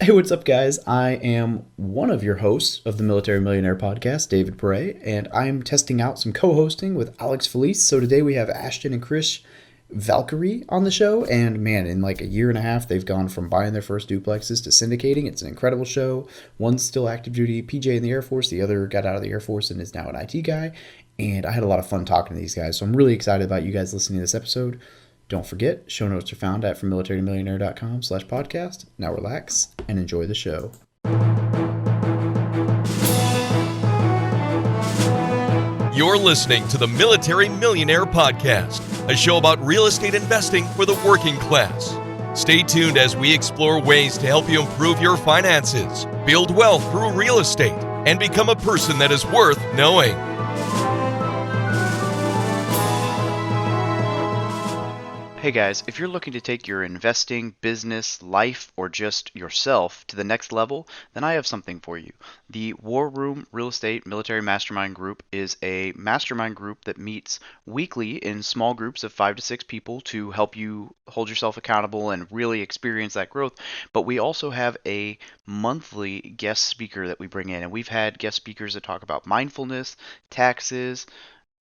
Hey, what's up, guys? I am one of your hosts of the Military Millionaire Podcast, David Pere, and I'm testing out some co-hosting with Alex Felice. So today we have Ashton and Chris Valkere on the show, and man, in like a year and a half, they've gone from buying their first duplexes to syndicating. It's an incredible show. One's still active duty PJ in the Air Force, the other got out of the Air Force and is now an IT guy. And I had a lot of fun talking to these guys, so I'm really excited about you guys listening to this episode. Don't forget, show notes are found at fromilitarymillionaire.com/podcast. Now relax and enjoy the show. You're listening to the Military Millionaire Podcast, a show about real estate investing for the working class. Stay tuned as we explore ways to help you improve your finances, build wealth through real estate, and become a person that is worth knowing. Hey guys, if you're looking to take your investing, business, life, or just yourself to the next level, then I have something for you. The War Room Real Estate Military Mastermind Group is a mastermind group that meets weekly in small groups of 5 to 6 people to help you hold yourself accountable and really experience that growth. But we also have a monthly guest speaker that we bring in, and we've had guest speakers that talk about mindfulness, taxes.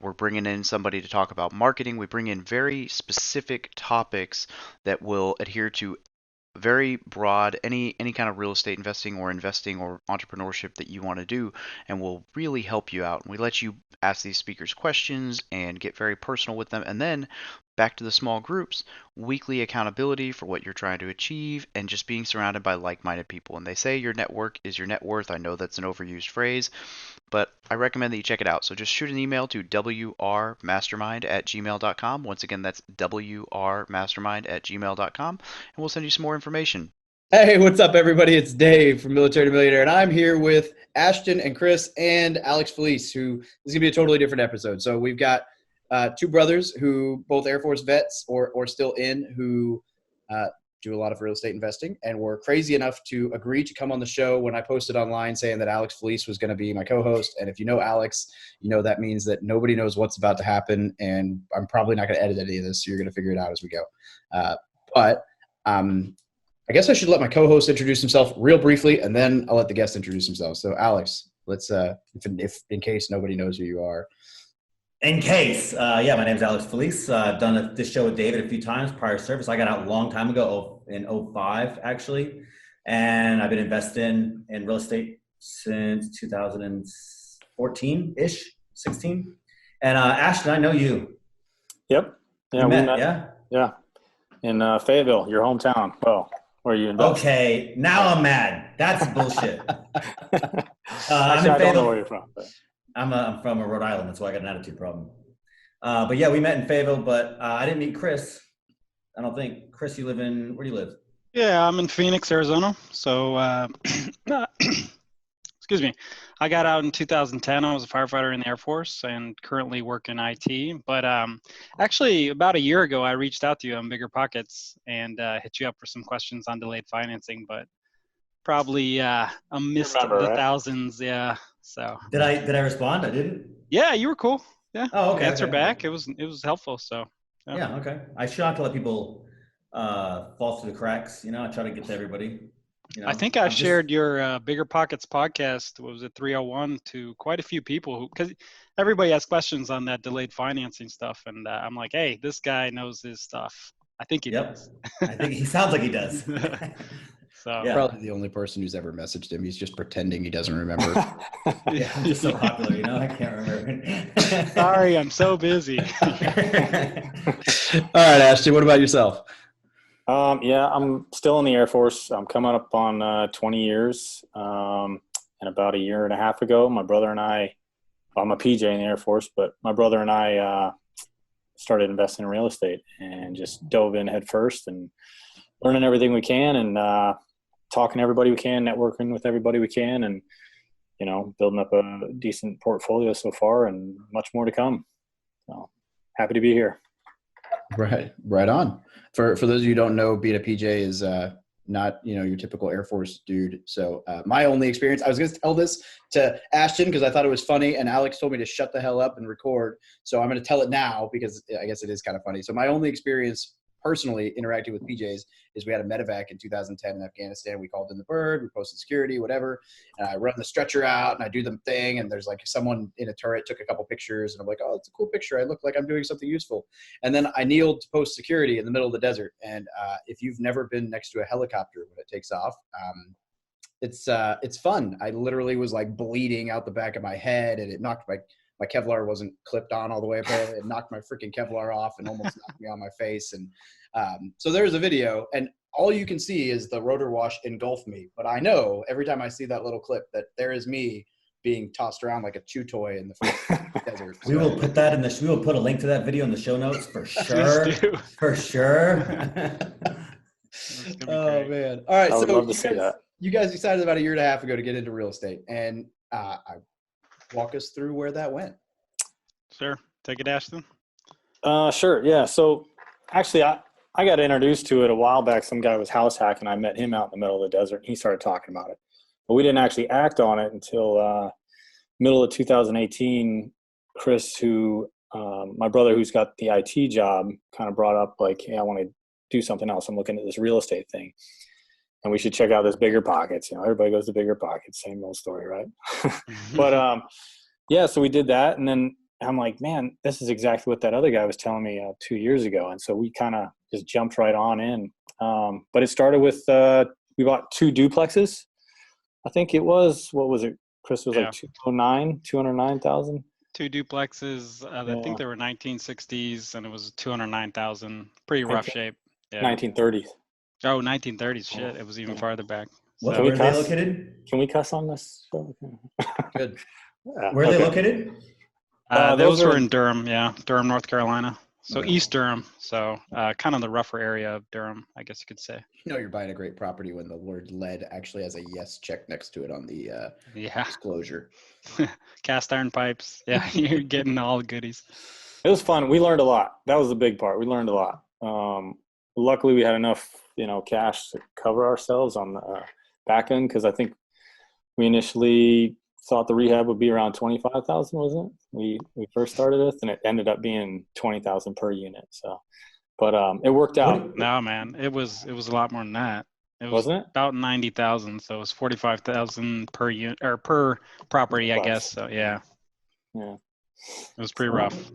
We're bringing in somebody to talk about marketing. We bring in very specific topics that will adhere to very broad, any kind of real estate investing or entrepreneurship that you want to do, and will really help you out. And we let you ask these speakers questions and get very personal with them. And then back to the small groups, weekly accountability for what you're trying to achieve, and just being surrounded by like-minded people. And they say your network is your net worth. I know that's an overused phrase, but I recommend that you check it out. So just shoot an email to wrmastermind@gmail.com. Once again, that's wrmastermind@gmail.com, and we'll send you some more information. Hey, what's up, everybody? It's Dave from Military Millionaire, and I'm here with Ashton and Chris and Alex Felice, who is going to be a totally different episode. So we've got two brothers who both Air Force vets or still in, who do a lot of real estate investing, and were crazy enough to agree to come on the show when I posted online saying that Alex Felice was going to be my co-host. And if you know Alex, you know that means that nobody knows what's about to happen, and I'm probably not going to edit any of this, so you're going to figure it out as we go. But I guess I should let my co-host introduce himself real briefly, and then I'll let the guest introduce themselves. So Alex, let's if in case nobody knows who you are. In case, my name's Alex Felice. I've done this show with David a few times prior service. I got out a long time ago, in 05 actually, and I've been investing in real estate since 2014-ish, 16. And Ashton, I know you. Yep. Yeah, we met. Yeah. In Fayetteville, your hometown. Well, where you invest. Okay, now I'm mad. That's bullshit. Actually, I'm in I don't know Fayetteville. where you're from. But. I'm from Rhode Island, that's why I got an attitude problem. But yeah, we met in Fayetteville, but I didn't meet Chris. I don't think. Chris, where do you live? Yeah, I'm in Phoenix, Arizona. So, excuse me. I got out in 2010. I was a firefighter in the Air Force and currently work in IT. But actually, about a year ago, I reached out to you on Bigger Pockets and hit you up for some questions on delayed financing. But probably amidst the thousands, yeah. So did I respond? I didn't. Yeah, you were cool. Yeah. Oh, okay. Answer okay. back. It was helpful. So yeah. Okay. I try not to let people fall through the cracks. I try to get to everybody. I think I've shared your Bigger Pockets podcast. What was it, 301, to quite a few people because everybody has questions on that delayed financing stuff, and I'm like, hey, this guy knows his stuff. I think he does. I think he sounds like he does. So yeah. Probably the only person who's ever messaged him. He's just pretending he doesn't remember. Yeah, I'm just so popular, I can't remember. Sorry, I'm so busy. All right, Ashton, what about yourself? I'm still in the Air Force. I'm coming up on 20 years. And about a year and a half ago, my brother and I'm a PJ in the Air Force, but my brother and I started investing in real estate and just dove in head first and learning everything we can and talking to everybody we can, networking with everybody we can, and, building up a decent portfolio so far and much more to come. So happy to be here. Right on. For those of you who don't know, being a PJ is not, your typical Air Force dude. So my only experience, I was going to tell this to Ashton because I thought it was funny, and Alex told me to shut the hell up and record. So I'm going to tell it now because I guess it is kind of funny. So my only experience personally interacting with PJs is we had a medevac in 2010 in Afghanistan. We called in the bird, we posted security, whatever. And I run the stretcher out and I do the thing. And there's like someone in a turret took a couple pictures and I'm like, oh, it's a cool picture. I look like I'm doing something useful. And then I kneeled to post security in the middle of the desert. And if you've never been next to a helicopter when it takes off, it's fun. I literally was like bleeding out the back of my head and it knocked my Kevlar wasn't clipped on all the way up there. It knocked my freaking Kevlar off and almost knocked me on my face. And so there's a video and all you can see is the rotor wash engulf me. But I know every time I see that little clip that there is me being tossed around like a chew toy in the desert. We will put that we will put a link to that video in the show notes for sure. For sure. Oh man. All right. I would love to see that. You guys decided about a year and a half ago to get into real estate, and walk us through where that went. Sure. Take it, Ashton. Sure. Yeah. So actually, I got introduced to it a while back. Some guy was house hacking. I met him out in the middle of the desert. And he started talking about it, but we didn't actually act on it until middle of 2018. Chris, who my brother, who's got the IT job, kind of brought up like, hey, I want to do something else. I'm looking at this real estate thing. And we should check out this Bigger Pockets. You know, everybody goes to Bigger Pockets, same old story, right? But yeah, so we did that. And then I'm like, man, this is exactly what that other guy was telling me 2 years ago. And so we kind of just jumped right on in. But it started with, we bought 2 duplexes. I think it was, what was it? Chris was like 209,000. 2 duplexes. I think they were 1960s and it was 209,000. Pretty rough shape. Yeah. 1930s. Oh, 1930s. Shit. It was even farther back. Where are they located? Can we cuss on this show? Good. Where are they located? Those were in Durham. Yeah. Durham, North Carolina. So East Durham. So kind of the rougher area of Durham, I guess you could say. You know you're buying a great property when the word lead actually has a yes check next to it on the disclosure. Cast iron pipes. Yeah. You're getting all the goodies. It was fun. We learned a lot. That was the big part. We learned a lot. Luckily, we had enough, cash to cover ourselves on the back end because I think we initially thought the rehab would be around 25,000, wasn't it? We first started with, and it ended up being 20,000 per unit. So, but it worked out. No, man, it was a lot more than that. Wasn't it? About 90,000, so it was 45,000 per unit or per property, I guess. So yeah. It was pretty rough.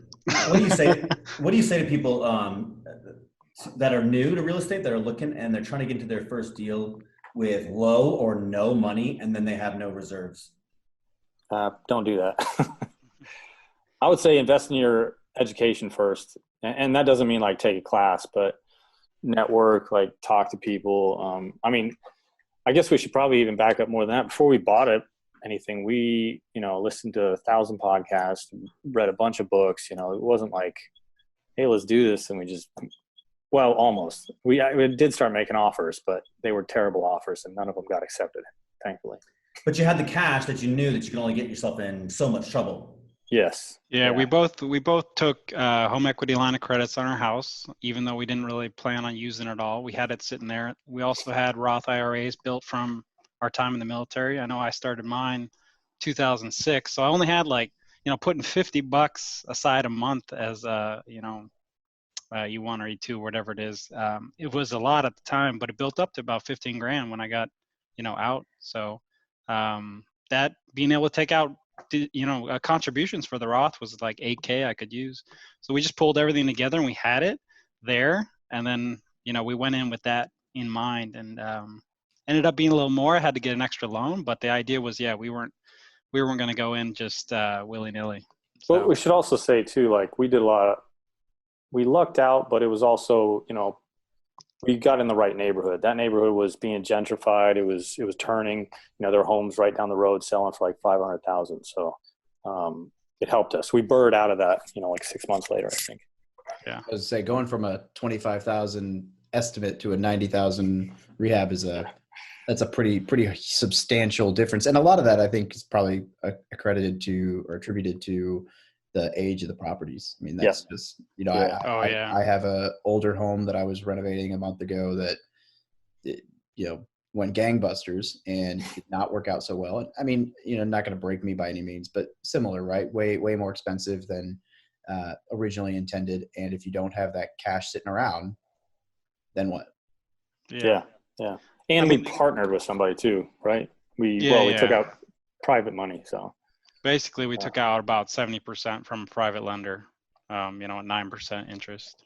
What do you say? What do you say to people that are new to real estate, that are looking and they're trying to get into their first deal with low or no money, and then they have no reserves? Don't do that. I would say invest in your education first, and that doesn't mean like take a class, but network, like talk to people. I mean, I guess we should probably even back up more than that. Before we bought anything, we listened to 1,000 podcasts, read a bunch of books. It wasn't like, hey, let's do this, and we just. Well, almost. We did start making offers, but they were terrible offers, and none of them got accepted, thankfully. But you had the cash that you knew that you could only get yourself in so much trouble. Yes. Yeah, we both took home equity line of credits on our house, even though we didn't really plan on using it all. We had it sitting there. We also had Roth IRAs built from our time in the military. I know I started mine 2006, so I only had putting $50 aside a month as E1 or E2, whatever it is. It was a lot at the time, but it built up to about 15 grand when I got, out. So that being able to take out, contributions for the Roth was like 8K I could use. So we just pulled everything together and we had it there. And then, we went in with that in mind and ended up being a little more. I had to get an extra loan, but the idea was, we weren't going to go in just willy-nilly. So. But we should also say too, like we lucked out, but it was also, we got in the right neighborhood. That neighborhood was being gentrified. It was turning, there were homes right down the road selling for like 500,000. So it helped us. We burred out of that, like 6 months later, I think. Yeah. I was say going from a 25,000 estimate to a 90,000 rehab that's a pretty substantial difference. And a lot of that I think is probably accredited to or attributed to the age of the properties. I mean, that's just, I have a older home that I was renovating a month ago that, went gangbusters and did not work out so well. I mean, not going to break me by any means, but similar, right? Way more expensive than originally intended. And if you don't have that cash sitting around, then what? Yeah. And we partnered with somebody too, right? We took out private money. So basically we took out about 70% from a private lender, at 9% interest.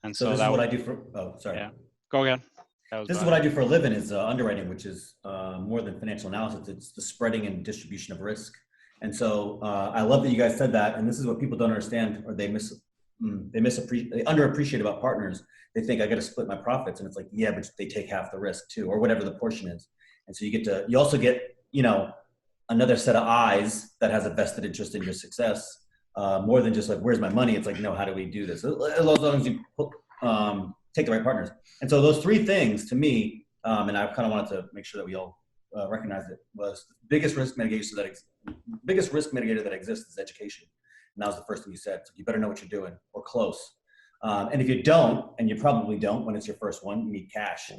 And so this that is what I do for, sorry. Yeah, go ahead. This is what I do for a living is underwriting, which is more than financial analysis. It's the spreading and distribution of risk. And so I love that you guys said that. And this is what people don't understand, or they underappreciate about partners. They think I got to split my profits. And it's like, yeah, but they take half the risk too, or whatever the portion is. And so you also get, another set of eyes that has a vested interest in your success, more than just like, where's my money? It's like, no, how do we do this? As long as you take the right partners. And so those three things to me, and I kind of wanted to make sure that we all recognize it, was the biggest risk mitigator that exists is education. And that was the first thing you said. So you better know what you're doing, or close. And if you don't, and you probably don't when it's your first one, you need cash.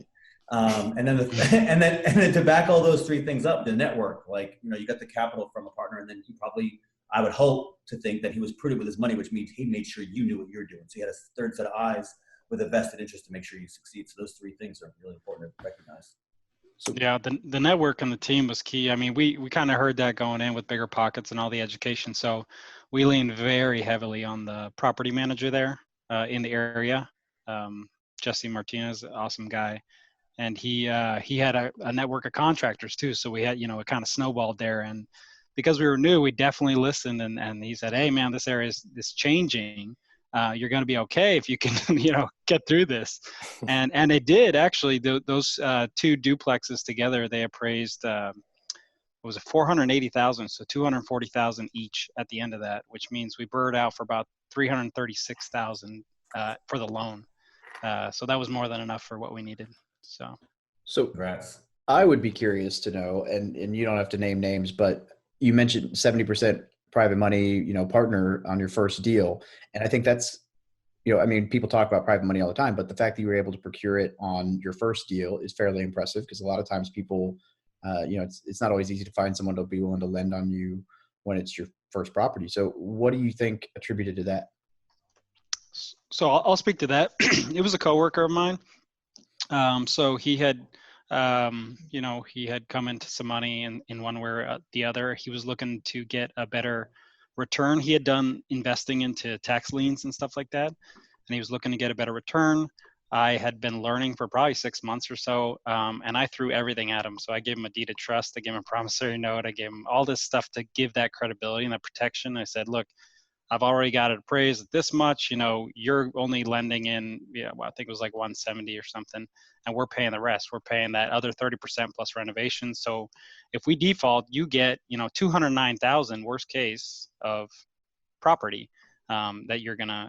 And then to back all those three things up, the network, you got the capital from a partner, and then he probably, I would hope to think that he was prudent with his money, which means he made sure you knew what you're doing. So he had a third set of eyes with a vested interest to make sure you succeed. So those three things are really important to recognize. So yeah, the network and the team was key. I mean, we kind of heard that going in with Bigger Pockets and all the education. So we leaned very heavily on the property manager there in the area, Jesse Martinez, awesome guy. And he had a network of contractors too. So we had, it kind of snowballed there. And because we were new, we definitely listened. And he said, hey man, this area is changing. You're going to be okay if you can, get through this. And they did actually. Those two duplexes together, they appraised. It was a $480,000, so $240,000 each at the end of that, which means we burred out for about $336,000 for the loan. So that was more than enough for what we needed. So congrats. I would be curious to know, and you don't have to name names, but you mentioned 70% private money, partner on your first deal. And I think that's, people talk about private money all the time, but the fact that you were able to procure it on your first deal is fairly impressive, because a lot of times people, it's not always easy to find someone to be willing to lend on you when it's your first property. So what do you think attributed to that? So I'll speak to that. It was a coworker of mine. So he had, he had come into some money in one way or the other. He was looking to get a better return. He had done investing into tax liens and stuff like that, and he was looking to get a better return. I had been learning for probably 6 months or so, and I threw everything at him. So I gave him a deed of trust. I gave him a promissory note. I gave him all this stuff to give that credibility and that protection. I said, look, I've already got it appraised at this much, you're only lending in, I think it was like 170 or something, and we're paying the rest. We're paying that other 30% plus renovation. So if we default, you get, $209,000 worst case of property that you're gonna,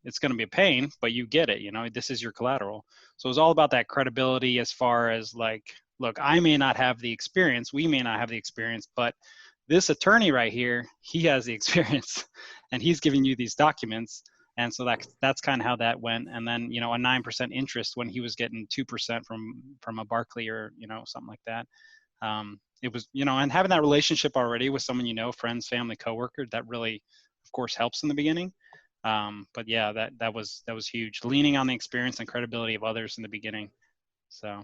it's gonna be a pain, but you get it, this is your collateral. So it was all about that credibility as far as like, look, I may not have the experience, we may not have the experience, but this attorney right here, he has the experience and he's giving you these documents. And so that's kind of how that went. And then, a 9% interest when he was getting 2% from a Barclay or, something like that. It was, and having that relationship already with someone, friends, family, coworker, that really, of course, helps in the beginning. But yeah, that was huge. Leaning on the experience and credibility of others in the beginning. So.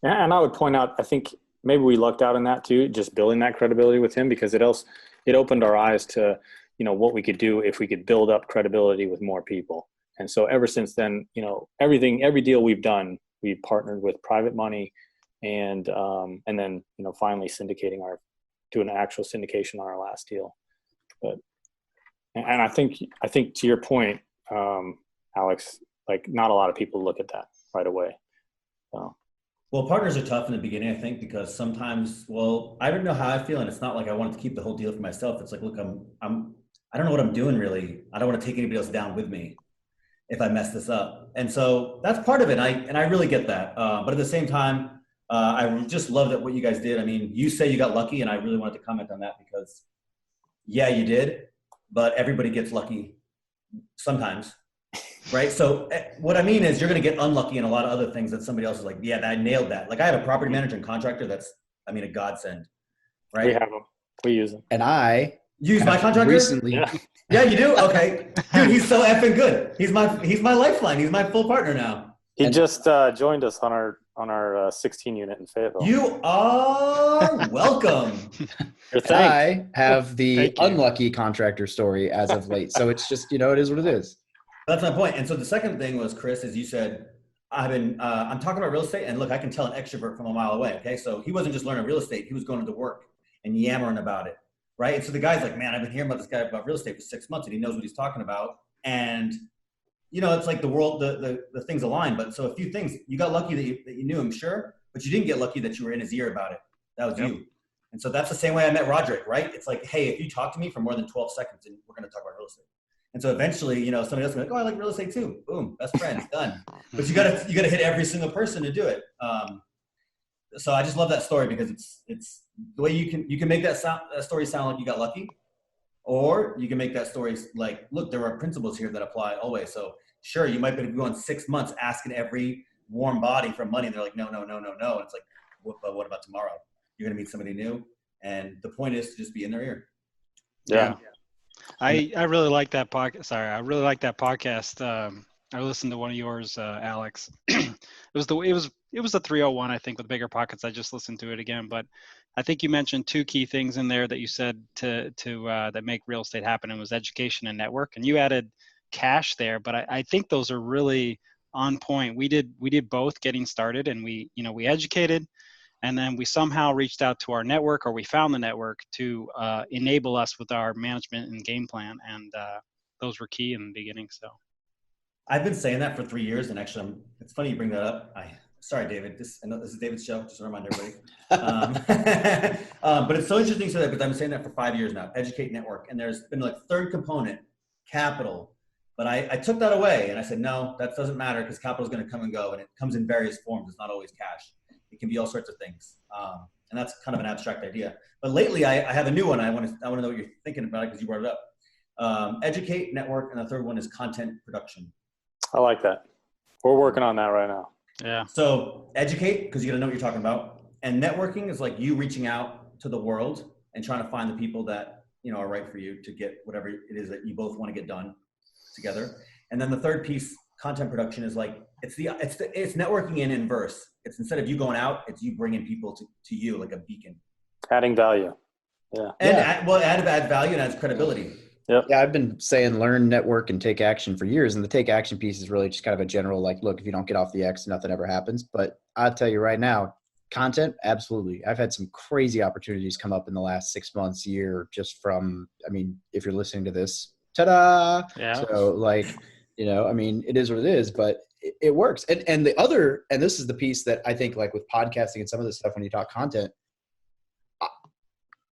Yeah, and I would point out, I think maybe we lucked out in that too, just building that credibility with him, because it opened our eyes to, what we could do if we could build up credibility with more people. And so ever since then, every deal we've done, we've partnered with private money and then, finally doing an actual syndication on our last deal. And I think to your point, Alex, like not a lot of people look at that right away. So. Well, partners are tough in the beginning, I think, because sometimes, I don't know how I feel, and it's not like I wanted to keep the whole deal for myself. It's like, look, I don't know what I'm doing really. I don't want to take anybody else down with me if I mess this up. And so that's part of it. And I really get that. But at the same time, I just love that what you guys did. I mean, you say you got lucky, and I really wanted to comment on that because, yeah, you did, but everybody gets lucky sometimes. Right. So what I mean is you're going to get unlucky in a lot of other things that somebody else is like, yeah, I nailed that. Like I have a property manager and contractor. That's, a godsend. Right. We have them. We use them. And I use my contractor recently. Yeah, you do. Okay. Dude, he's so effing good. He's my lifeline. He's my full partner now. He just joined us on our 16 unit in Fayetteville. You are welcome. I have the unlucky contractor story as of late. So it's just, it is what it is. That's my point. And so the second thing was, Chris, as you said, I'm talking about real estate, and look, I can tell an extrovert from a mile away. Okay. So he wasn't just learning real estate. He was going to work and yammering about it. Right. And so the guy's like, man, I've been hearing about this guy about real estate for 6 months, and he knows what he's talking about. And, it's like the world, the things align. But so a few things, you got lucky that you knew him, sure, but you didn't get lucky that you were in his ear about it. That was you. And so that's the same way I met Roderick, right? It's like, hey, if you talk to me for more than 12 seconds, and we're going to talk about real estate. And so eventually, somebody else will be like, oh, I like real estate too. Boom, best friend, done. But you gotta hit every single person to do it. So I just love that story because it's the way you can make that story sound like you got lucky, or you can make that story like, look, there are principles here that apply always. So sure, you might be going 6 months asking every warm body for money, and they're like, no. And it's like, but what about tomorrow? You're gonna meet somebody new, and the point is to just be in their ear. Yeah. I really like that podcast. Sorry, I really like that podcast. I listened to one of yours, Alex. it was the 301, I think, with Bigger Pockets. I just listened to it again, but I think you mentioned two key things in there that you said to that make real estate happen. It was education and network, and you added cash there. But I think those are really on point. We did both getting started, and we educated. And then we somehow reached out to our network, or we found the network to enable us with our management and game plan. And those were key in the beginning. So I've been saying that for 3 years. And actually, it's funny you bring that up. Sorry, David. I know this is David's show, just to remind everybody. But it's so interesting to say that because I've been saying that for 5 years now, educate, network. And there's been like third component, capital. But I took that away and I said, no, that doesn't matter because capital is going to come and go. And it comes in various forms. It's not always cash. It can be all sorts of things. And that's kind of an abstract idea. But lately I have a new one. I want to know what you're thinking about it because you brought it up. Educate, network, and the third one is content production. I like that. We're working on that right now. Yeah. So educate, because you got to know what you're talking about. And networking is like you reaching out to the world and trying to find the people that, are right for you to get whatever it is that you both want to get done together. And then the third piece, content production, is like, it's networking in inverse. It's instead of you going out, it's you bringing people to you like a beacon. Adding value. Yeah. And add value and adds credibility. Yep. Yeah, I've been saying learn, network, and take action for years. And the take action piece is really just kind of a general, like, look, if you don't get off the X, nothing ever happens. But I'll tell you right now, content, absolutely. I've had some crazy opportunities come up in the last 6 months, year, just from, if you're listening to this, ta-da. Yeah. So like, it is what it is, but it works. And this is the piece that I think, like with podcasting and some of this stuff, when you talk content,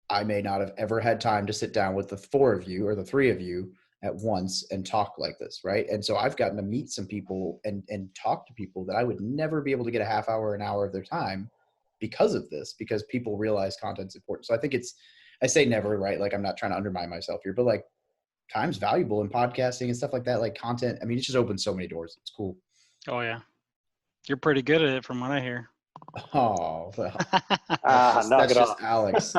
I may not have ever had time to sit down with the four of you or the three of you at once and talk like this. Right. And so I've gotten to meet some people and talk to people that I would never be able to get a half hour, an hour of their time because of this, because people realize content's important. So I think I say never, right? Like, I'm not trying to undermine myself here, but like, time's valuable in podcasting and stuff like that. Like content, it just opens so many doors. It's cool. Oh yeah. You're pretty good at it from what I hear. Oh, well, that's just Alex.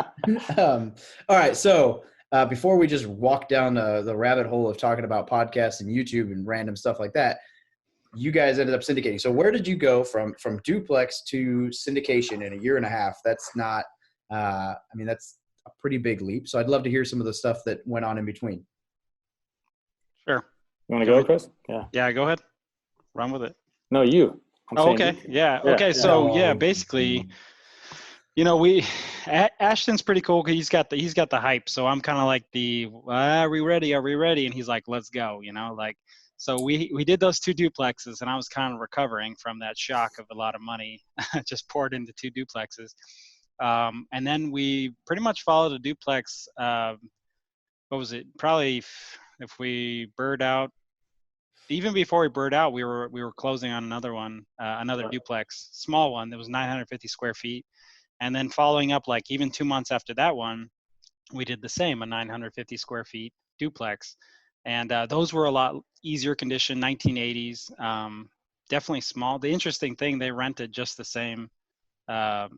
All right. So before we just walk down the rabbit hole of talking about podcasts and YouTube and random stuff like that, you guys ended up syndicating. So where did you go from duplex to syndication in a year and a half? That's not, that's a pretty big leap. So I'd love to hear some of the stuff that went on in between. Sure. You want to go, Chris? Yeah. Yeah, go ahead. Run with it. No, you. Okay. Yeah. Okay. So basically, Ashton's pretty cool because he's got the hype. So I'm kind of like are we ready? And he's like, let's go. So we did those 2 duplexes, and I was kind of recovering from that shock of a lot of money just poured into 2 duplexes. And then we pretty much followed a duplex. What was it? Probably if we bird out. Even before we bird out, we were closing on another one, another duplex, small one that was 950 square feet. And then following up, like even 2 months after that one, we did the same, a 950 square feet duplex. And those were a lot easier condition, 1980s, definitely small. The interesting thing, they rented just the same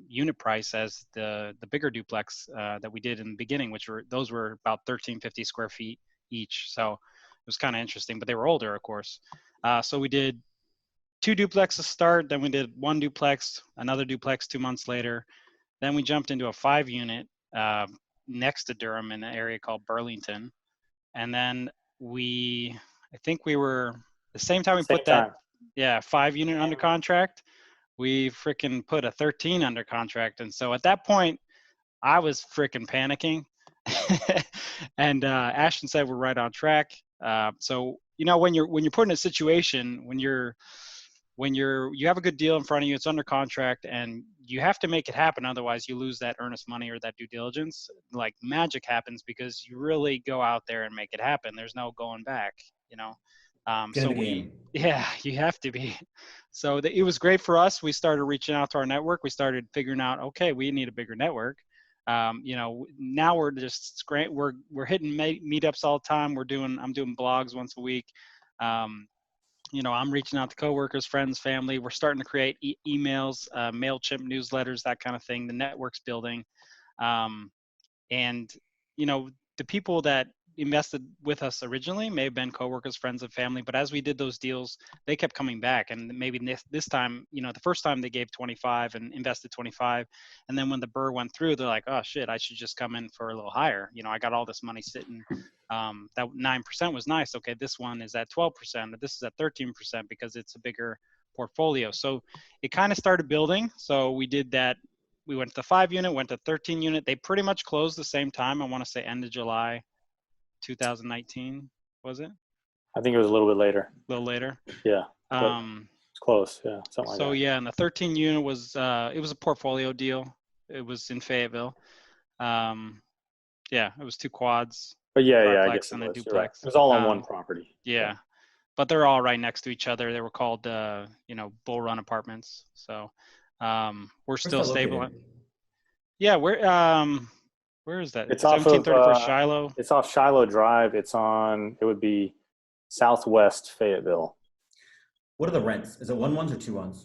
unit price as the bigger duplex that we did in the beginning, those were about 1350 square feet each. So it was kind of interesting, but they were older, of course. So we did 2 duplexes start, then we did 1 duplex, another duplex 2 months later. Then we jumped into a 5-unit next to Durham in an area called Burlington. And then I think we were, the same time we put that 5-unit under contract, we freaking put a 13 under contract. And so at that point, I was freaking panicking. And Ashton said we're right on track. So, when you're put in a situation, when you have a good deal in front of you, it's under contract, and you have to make it happen. Otherwise, you lose that earnest money or that due diligence. Like magic happens because you really go out there and make it happen. There's no going back, So you have to be. So it was great for us. We started reaching out to our network. We started figuring out, okay, we need a bigger network. Now we're just great. We're hitting meetups all the time. I'm doing blogs once a week. I'm reaching out to coworkers, friends, family. We're starting to create emails, MailChimp newsletters, that kind of thing. The network's building. And the people that invested with us originally may have been coworkers, friends, and family, but as we did those deals, they kept coming back. And maybe this time, the first time they gave 25 and invested 25, and then when the burr went through, they're like, oh shit, I should just come in for a little higher. I got all this money sitting. That 9% was nice. Okay, this one is at 12%, or this is at 13% because it's a bigger portfolio. So it kind of started building. So we did that. We went to the 5-unit, went to 13-unit. They pretty much closed the same time. I want to say end of July 2019, was it? I think it was a little bit later. A little later. Yeah. It's close. Yeah. Something like that. So yeah, and the 13-unit was it was a portfolio deal. It was in Fayetteville. It was 2 quads. But I guess and it a was. duplex. Right. It was all on one property. Yeah. But they're all right next to each other. They were called Bull Run Apartments. So we're still stable. Yeah, where is that? It's off 1734 Shiloh. It's off Shiloh Drive. It would be southwest Fayetteville. What are the rents? Is it 1-1s or 2-1s?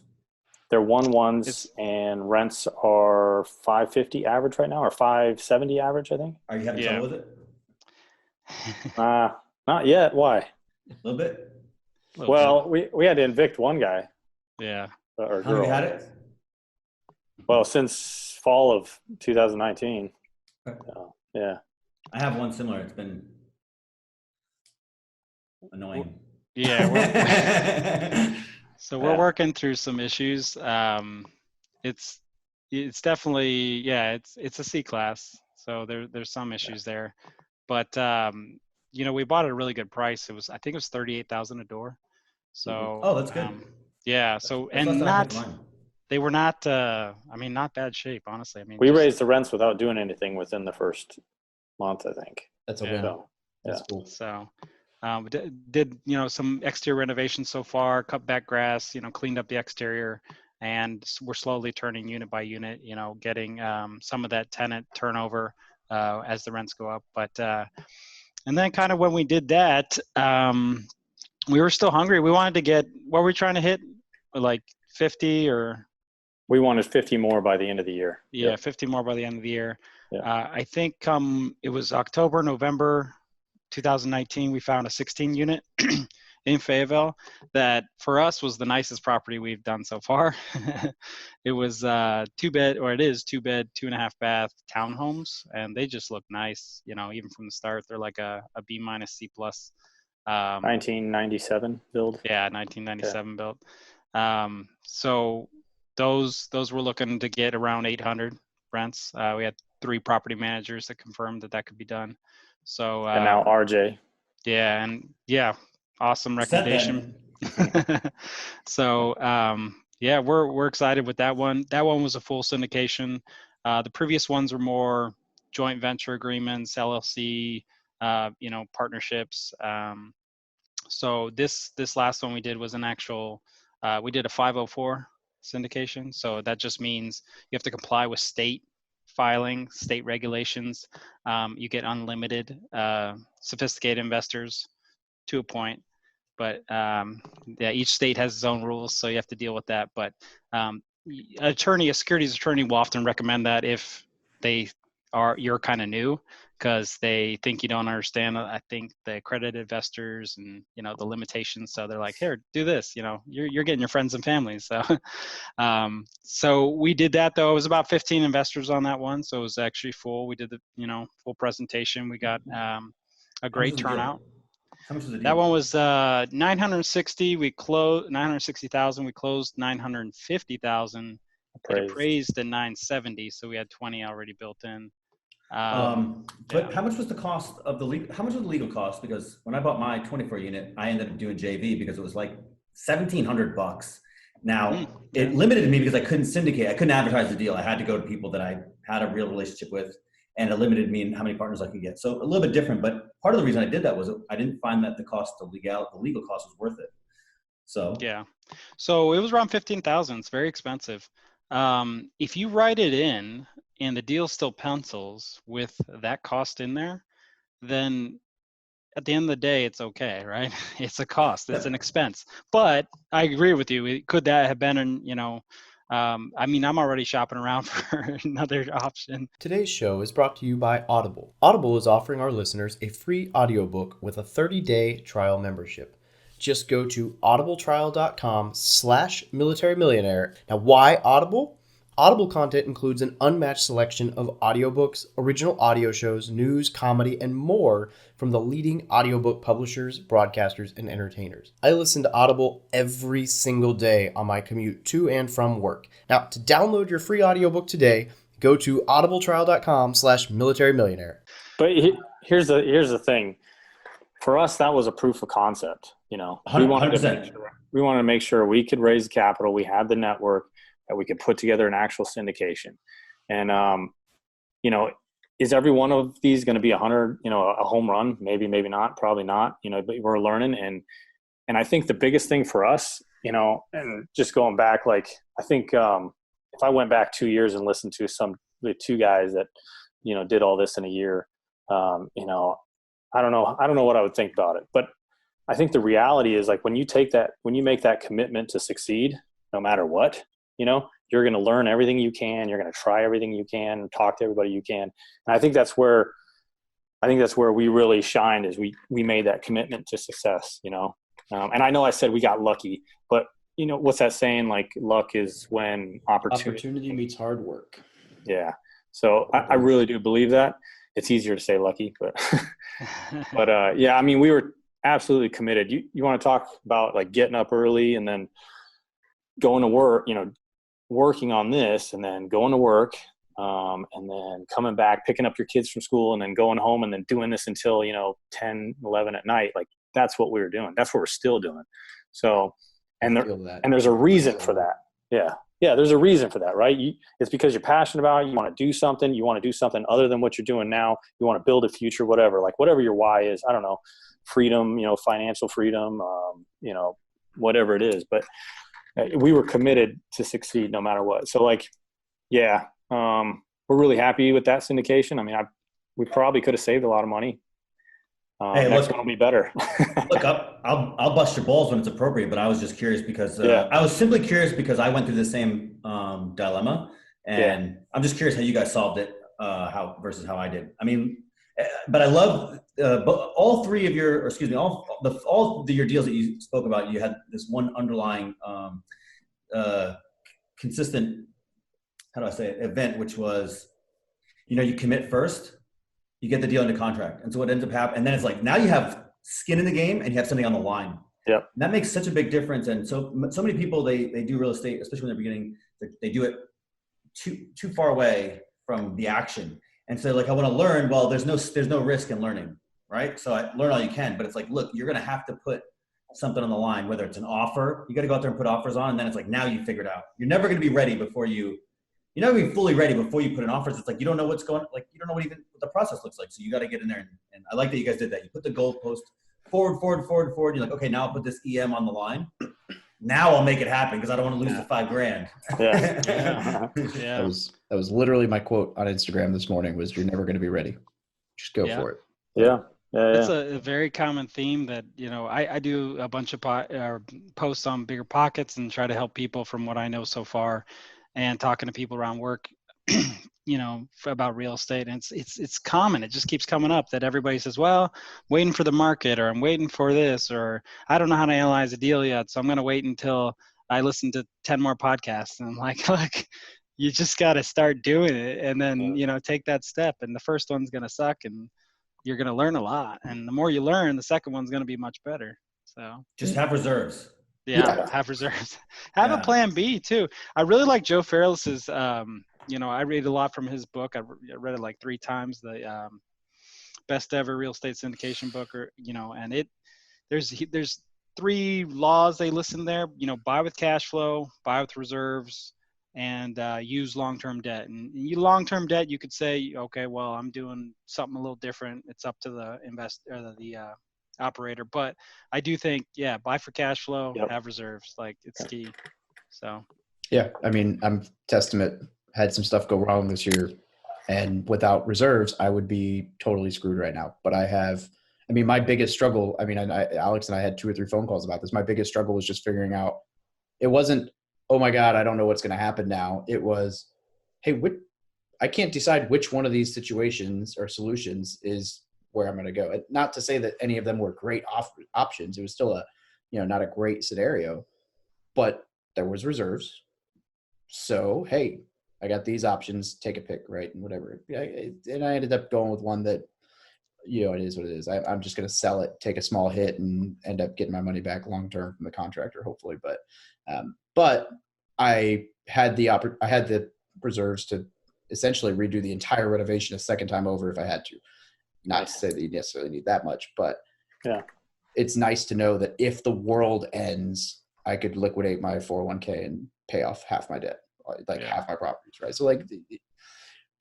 They're 1-1s, and rents are $550 average right now, or $570 average, I think. Are you having trouble with it? Not yet. Why? A little bit. Well, we had to evict one guy. Yeah. Or How long girl. have you had it? Well, since fall of 2019. Yeah. I have one similar. It's been annoying. Yeah. We're working through some issues. It's definitely, it's a C class. So there's some issues there, but we bought at a really good price. I think it was $38,000 a door. So that's good. So that's they were not not bad shape, honestly. We raised the rents without doing anything within the first month, I think. That's a win. That's cool. So did some exterior renovations so far, cut back grass, cleaned up the exterior, and we're slowly turning unit by unit, getting some of that tenant turnover as the rents go up. But and then kind of when we did that, we were still hungry. We wanted to get, what were we trying to hit? Like 50 or? We wanted 50 more by the end of the year. Yeah, 50 more by the end of the year. Yeah. I think it was October, November 2019, we found a 16-unit in Fayetteville that for us was the nicest property we've done so far. It was 2-bed, or it is 2-bed, 2.5-bath townhomes, and they just look nice. Even from the start, they're like a B- C+. 1997 build. Yeah, 1997 build. So those we're looking to get around 800 rents. We had 3 property managers that confirmed that could be done. So and now RJ. Yeah, and awesome recommendation. So we're excited with that one. That one was a full syndication. The previous ones were more joint venture agreements, LLC, partnerships. So this last one we did was an actual. We did a 504 syndication. So that just means you have to comply with state filing, state regulations. You get unlimited sophisticated investors to a point, but each state has its own rules, so you have to deal with that. But a securities attorney will often recommend that if you're kind of new, because they think you don't understand, I think, the accredited investors and, the limitations. So they're like, here, do this, you're getting your friends and family. So, so we did that though. It was about 15 investors on that one. So it was actually full. We did the, full presentation. We got a great turnout. How much was the deal? That one was 960. We closed 960,000. We closed 950,000. It appraised at 970. So we had 20 already built in. But how much was the cost of how much was the legal cost? Because when I bought my 24 unit, I ended up doing JV because it was like $1,700. Now it limited me because I couldn't syndicate. I couldn't advertise the deal. I had to go to people that I had a real relationship with, and it limited me in how many partners I could get. So a little bit different, but part of the reason I did that was I didn't find that the legal cost was worth it. So yeah, so it was around 15,000. It's very expensive. If you write it in and the deal still pencils with that cost in there, then at the end of the day, it's okay, right? It's a cost, it's an expense. But I agree with you. Could that have been, I'm already shopping around for another option. Today's show is brought to you by Audible. Audible is offering our listeners a free audiobook with a 30-day trial membership. Just go to audibletrial.com/militarymillionaire. Now, why Audible? Audible content includes an unmatched selection of audiobooks, original audio shows, news, comedy, and more from the leading audiobook publishers, broadcasters, and entertainers. I listen to Audible every single day on my commute to and from work. Now, to download your free audiobook today, go to audibletrial.com/militarymillionaire. But here's the thing. For us, that was a proof of concept. 100%. We wanted to make sure we could raise capital. We had the network that we could put together an actual syndication. And, is every one of these going to be 100, a home run? Maybe, maybe not, probably not, but we're learning. And I think the biggest thing for us, and just going back, I think if I went back 2 years and listened to the two guys that, did all this in a year, I don't know what I would think about it, but I think the reality is when you make that commitment to succeed, no matter what, you're going to learn everything you can. You're going to try everything you can, talk to everybody you can. And I think that's where we really shined, is we made that commitment to success, and I know I said we got lucky, but what's that saying? Luck is when opportunity meets hard work. Yeah. So I really do believe that. It's easier to say lucky, but, yeah, we were absolutely committed. You want to talk about getting up early and then going to work, working on this and then going to work, and then coming back, picking up your kids from school and then going home and then doing this until, 10, 11 at night. That's what we were doing. That's what we're still doing. So, and there's a reason for that. Yeah. Yeah. There's a reason for that, right? It's because you're passionate about it. You want to do something. You want to do something other than what you're doing now. You want to build a future, whatever your why is. I don't know, freedom, financial freedom, whatever it is. But we were committed to succeed no matter what. So we're really happy with that syndication. We probably could have saved a lot of money. Hey, next one will be better. Look, I'll bust your balls when it's appropriate, but I was just curious because I was simply curious because I went through the same dilemma, and I'm just curious how you guys solved it, versus how I did. But I love all three of your, all your deals that you spoke about. You had this one underlying consistent, event, which was, you commit first, you get the deal into contract. And so what ends up happening, and then it's now you have skin in the game and you have something on the line. Yep. And that makes such a big difference. And so many people, they do real estate, especially when they're beginning, they do it too far away from the action. And so I want to learn, well, there's no risk in learning, right? So I learn all you can, but it's look, you're going to have to put something on the line, whether it's an offer, you got to go out there and put offers on. And then it's now you figure it out. You're never going to be ready before you're not going to be fully ready before you put in offers. It's you don't know what's going, you don't know what the process looks like. So you got to get in there. And I like that you guys did that. You put the goalpost forward. You're okay, now I'll put this EM on the line. Now I'll make it happen because I don't want to lose the $5,000. Yeah. Yeah. That was literally my quote on Instagram this morning was, you're never going to be ready. Just go for it. Yeah. It's a very common theme that, I do a bunch of posts on Bigger Pockets and try to help people from what I know so far, and talking to people around work. about real estate, and it's common. It just keeps coming up that everybody says, well, waiting for the market, or I'm waiting for this, or I don't know how to analyze a deal yet, so I'm going to wait until I listen to 10 more podcasts. And I'm like, look, you just got to start doing it, and then take that step, and the first one's going to suck, and you're going to learn a lot, and the more you learn, the second one's going to be much better. So just have reserves. Have reserves. Have a plan B too. I really like Joe Fairless's I read a lot from his book. I read it like 3 times, the best ever real estate syndication book, and there's 3 laws they listen there, buy with cash flow, buy with reserves, and use long-term debt. And long-term debt, you could say, okay, well, I'm doing something a little different. It's up to the the operator. But I do think, buy for cash flow, have reserves. Like, it's key. So. Yeah. I mean, I'm testament. Had some stuff go wrong this year, and without reserves, I would be totally screwed right now. But my biggest struggle, Alex and I had 2 or 3 phone calls about this. My biggest struggle was just figuring out, it wasn't, oh my God, I don't know what's going to happen now. It was, hey, I can't decide which one of these situations or solutions is where I'm going to go. Not to say that any of them were great options. It was still not a great scenario, but there was reserves. So, hey, I got these options, take a pick, right? And whatever. And I ended up going with one that, it is what it is. I'm just going to sell it, take a small hit, and end up getting my money back long-term from the contractor, hopefully. But I had the reserves to essentially redo the entire renovation a second time over if I had to. Not to say that you necessarily need that much, but it's nice to know that if the world ends, I could liquidate my 401k and pay off half my debt. Half my properties, right? So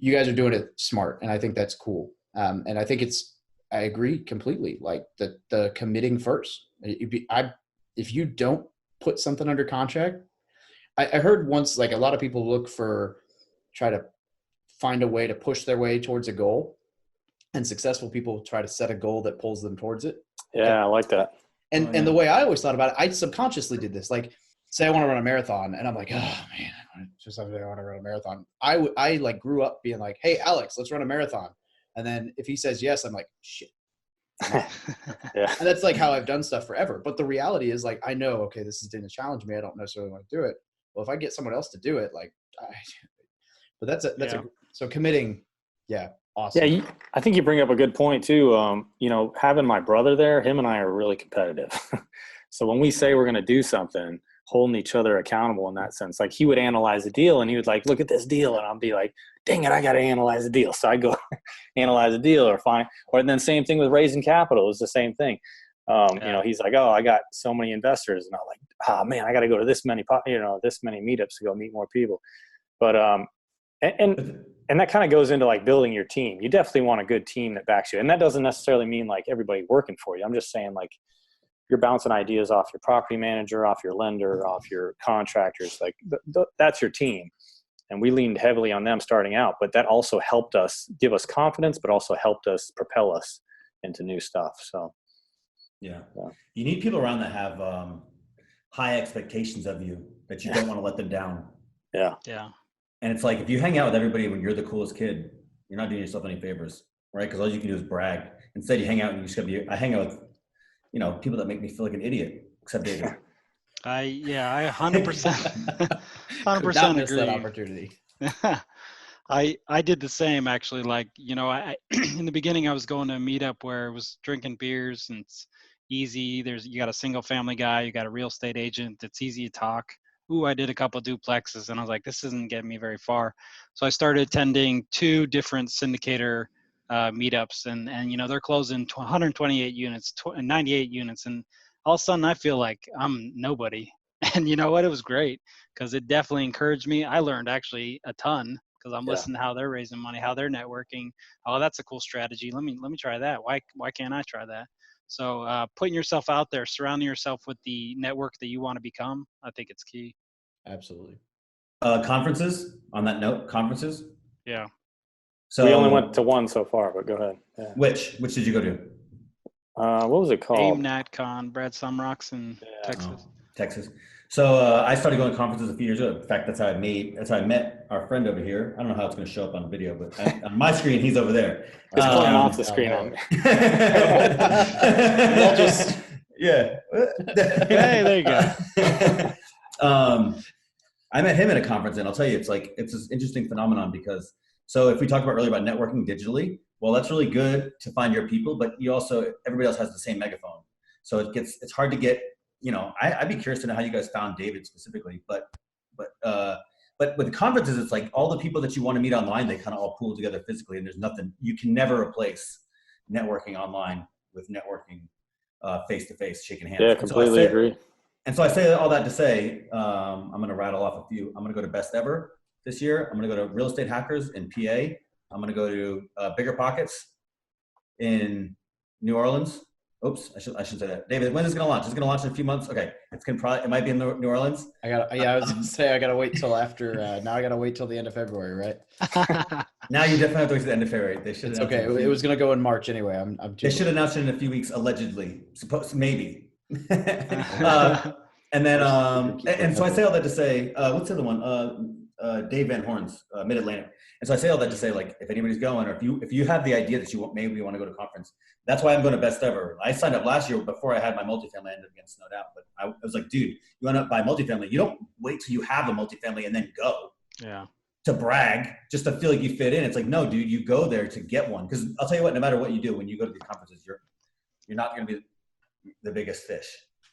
you guys are doing it smart, and I think that's cool. And I think I agree completely. Like the committing first. If you don't put something under contract, I heard once, like, a lot of people try to find a way to push their way towards a goal, and successful people try to set a goal that pulls them towards it. Yeah, I like that. And the way I always thought about it, I subconsciously did this. Like, say I want to run a marathon, and I'm like, oh man, I want to run a marathon. I grew up being like, hey, Alex, let's run a marathon. And then if he says yes, I'm like, shit. And that's like how I've done stuff forever. But the reality is, like, I know, okay, this is going to challenge me. I don't necessarily want to do it. Well, if I get someone else to do it, so committing. Yeah. Awesome. Yeah. I think you bring up a good point too. Having my brother there, him and I are really competitive. So when we say we're going to do something, holding each other accountable in that sense. Like, he would analyze the deal, and he would like, look at this deal, and I'll be like, dang it, I got to analyze the deal. So I go analyze the deal, or then same thing with raising capital. It's the same thing. He's like, oh, I got so many investors, and I'm like, oh man, I got to go to this many meetups to go meet more people. But and that kind of goes into like building your team. You definitely want a good team that backs you, and that doesn't necessarily mean like everybody working for you. I'm just saying, like, you're bouncing ideas off your property manager, off your lender, off your contractors. Like that's your team. And we leaned heavily on them starting out, but that also helped us give us confidence, but also helped us propel us into new stuff. So, yeah. You need people around that have high expectations of you, that you don't want to let them down. Yeah. Yeah. And it's like, if you hang out with everybody when you're the coolest kid, you're not doing yourself any favors, right? Because all you can do is brag. Instead, you hang out and you just gotta I hang out with, people that make me feel like an idiot, except David. I 100%, 100% agree. That opportunity. I did the same, actually. Like, I in the beginning, I was going to a meetup where it was drinking beers, and it's easy. You got a single family guy, you got a real estate agent. It's easy to talk. Ooh, I did a couple of duplexes, and I was like, this isn't getting me very far. So I started attending 2 different syndicator meetups, and they're closing 128 units and 98 units, and all of a sudden I feel like I'm nobody. And you know what, it was great, because it definitely encouraged me. I learned actually a ton, because I'm listening to how they're raising money, how they're networking. Oh, that's a cool strategy, let me try that. Why can't I try that? So putting yourself out there, surrounding yourself with the network that you want to become, I think it's key. Absolutely. Conferences, on that note, conferences. Yeah. So we only went to one so far, but go ahead. Yeah. Which did you go to? What was it called? AIM NatCon, Brad Sumrock's in Texas. Texas. So I started going to conferences a few years ago. In fact, that's how I met our friend over here. I don't know how it's going to show up on the video, but on my screen, he's over there. It's pulling off the screen on me. I'll just, yeah. Hey, there you go. I met him at a conference, and I'll tell you, it's this interesting phenomenon because, so if we talked about earlier about networking digitally, well, that's really good to find your people, but everybody else has the same megaphone. So it's hard to get, I'd be curious to know how you guys found David specifically, but with the conferences, it's like all the people that you want to meet online, they kind of all pool together physically, and there's nothing, you can never replace networking online with networking face-to-face, shaking hands. Yeah, completely agree. And so I say all that to say, I'm going to rattle off a few. I'm going to go to Best Ever this year. I'm going to go to Real Estate Hackers in PA. I'm going to go to Bigger Pockets in New Orleans. Oops, I should say that. David, when is it going to launch? It's going to launch in a few months. Okay, it might be in New Orleans. I was going to say I got to wait till after. Now I got to wait till the end of February, right? Now you definitely have to wait till the end of February. They should. It's okay. It was going to go in March anyway. They should announce it in a few weeks, allegedly. Maybe. And then and so I say all that to say, what's the other one? Dave Van Horn's Mid-Atlantic. And so I say all that to say, like, if anybody's going, or if you have the idea that maybe you want to go to a conference, that's why I'm going to Best Ever. I signed up last year before I had my multifamily. I ended up getting snowed out, but I was like, dude, you want to buy multifamily? You don't wait till you have a multifamily and then go. Yeah. To brag, just to feel like you fit in. It's like, no, dude, you go there to get one. Because I'll tell you what, no matter what you do, when you go to these conferences, you're not going to be the biggest fish.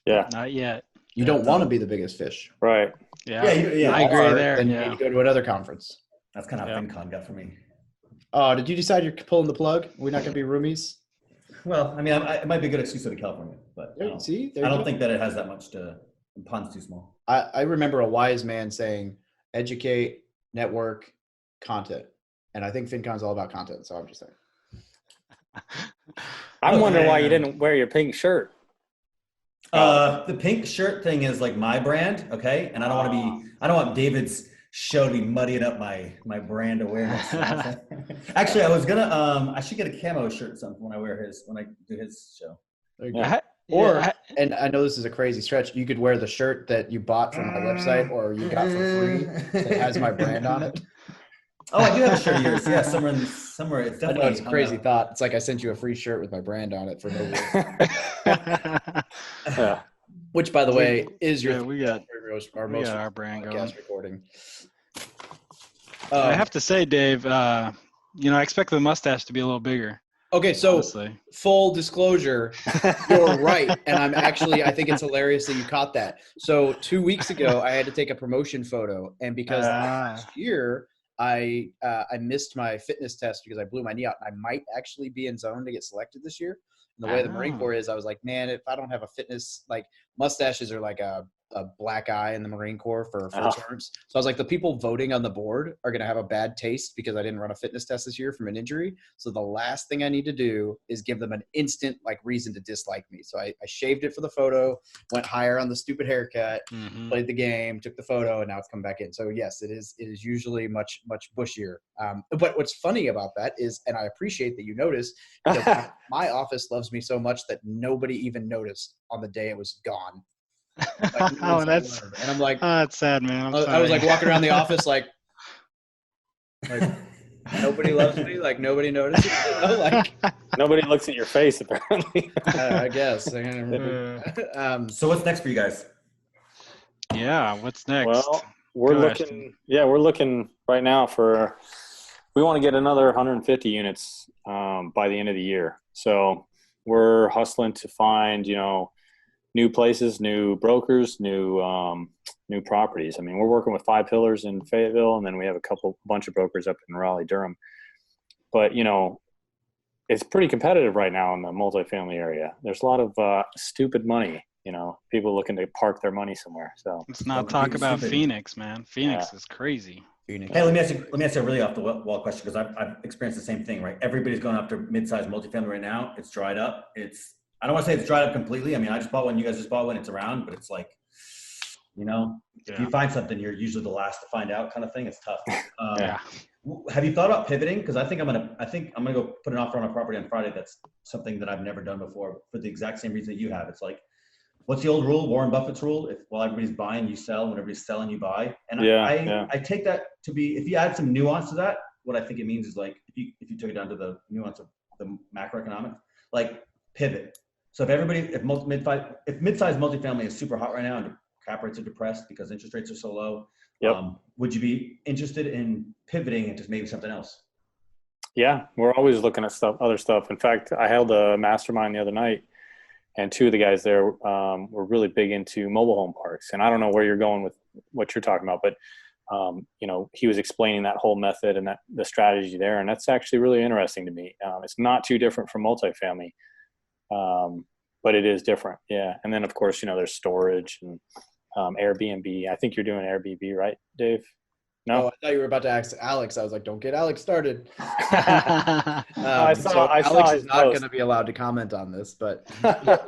Yeah. Not yet. You don't want to be the biggest fish. Right. Yeah. I agree there. Then Yeah. you need to go to another conference. That's kind of how FinCon got for me. Oh, did you decide you're pulling the plug? We're not going to be roomies? Well, I mean, it might be a good excuse to go to California, but I don't think that it has that much to. The pond's too small. I remember a wise man saying, educate, network, content. And I think FinCon's all about content, so I'm just saying. I'm wondering why you didn't wear your pink shirt. The pink shirt thing is like my brand, okay? And I don't want David's show to be muddying up my brand awareness. Actually, I was gonna I should get a camo shirt or something when I do his show. Yeah. And I know this is a crazy stretch, you could wear the shirt that you bought from my website or you got for free that has my brand on it. Oh, I do have a shirt of yours. Yeah, somewhere it's definitely. I know, it's a crazy thought. It's like I sent you a free shirt with my brand on it for no reason. Yeah. Which, by the way, is your we got our brand going. Recording. I have to say, Dave, I expect the mustache to be a little bigger. Okay, so honestly. Full disclosure, you're right. And I think it's hilarious that you caught that. So 2 weeks ago, I had to take a promotion photo. And because last year, I missed my fitness test because I blew my knee out. I might actually be in zone to get selected this year. And the way the Marine Corps is, I was like, man, if I don't have a fitness, like mustaches are like a black eye in the Marine Corps for terms. So I was like, the people voting on the board are going to have a bad taste because I didn't run a fitness test this year from an injury. So the last thing I need to do is give them an instant reason to dislike me. So I shaved it for the photo, went higher on the stupid haircut, played the game, took the photo, and now it's come back in. So yes, it is usually much, much bushier. But what's funny about that is, and I appreciate that you noticed, because my office loves me so much that nobody even noticed on the day it was gone. And I'm like, oh, that's sad, man. I was like walking around the office like nobody loves me, like nobody notices, nobody looks at your face apparently. I guess. So what's next for you guys? Yeah, what's next? Well, we're looking right now we want to get another 150 units by the end of the year. So we're hustling to find, new places, new brokers, new properties. I mean, we're working with 5 Pillars in Fayetteville, and then we have a bunch of brokers up in Raleigh, Durham. But, it's pretty competitive right now in the multifamily area. There's a lot of stupid money, people looking to park their money somewhere. So let's not talk about Phoenix, man. Phoenix is crazy. Phoenix. Hey, let me ask you a really off the wall question, because I've experienced the same thing, right? Everybody's going after mid-sized multifamily right now. It's dried up. I don't want to say it's dried up completely. I mean, I just bought one. You guys just bought one. It's around, but it's like, if you find something, you're usually the last to find out kind of thing. It's tough. Have you thought about pivoting? Because I think I'm gonna go put an offer on a property on Friday. That's something that I've never done before for the exact same reason that you have. It's like what's the old rule? Warren Buffett's rule: while everybody's buying, you sell. When everybody's selling, you buy. And I take that to be, if you add some nuance to that, what I think it means is like if you took it down to the nuance of the macroeconomics, like pivot. So if mid-sized multifamily is super hot right now and cap rates are depressed because interest rates are so low, would you be interested in pivoting into maybe something else? Yeah, we're always looking at other stuff. In fact, I held a mastermind the other night, and two of the guys there were really big into mobile home parks. And I don't know where you're going with what you're talking about, but he was explaining that whole method and the strategy there, and that's actually really interesting to me. It's not too different from multifamily, but it is different. Yeah, and then of course there's storage and Airbnb. I think you're doing Airbnb, right, Dave? No, I thought you were about to ask Alex. I was like, don't get Alex started. Alex is not going to be allowed to comment on this, but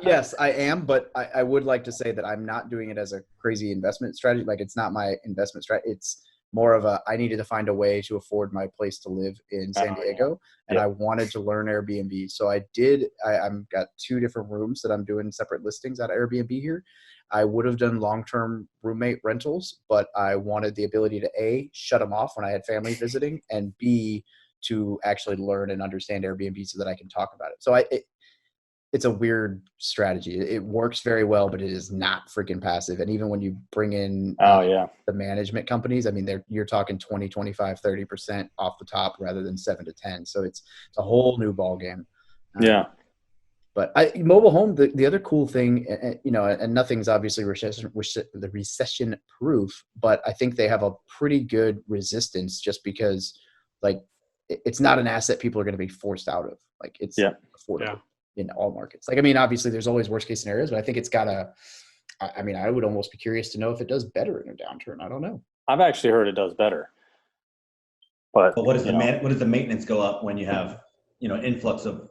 yes, I am. But I would like to say that I'm not doing it as a crazy investment strategy. Like, it's not my investment strategy. It's more of I needed to find a way to afford my place to live in San Diego, and I wanted to learn Airbnb. So I did. I'm got 2 different rooms that I'm doing separate listings at Airbnb here. I would have done long-term roommate rentals, but I wanted the ability to A, shut them off when I had family visiting, and B, to actually learn and understand Airbnb so that I can talk about it. So it's a weird strategy. It works very well, but it is not freaking passive. And even when you bring in the management companies, I mean, you're talking 20, 25, 30% off the top rather than 7 to 10. So it's a whole new ball game. But mobile home, the other cool thing, and nothing's obviously recession proof, but I think they have a pretty good resistance just because, like, it's not an asset people are going to be forced out of. Like, it's affordable in all markets. Like, I mean, obviously there's always worst case scenarios, but I think it's I would almost be curious to know if it does better in a downturn. I don't know. I've actually heard it does better. But what does the maintenance go up when you have, an influx of,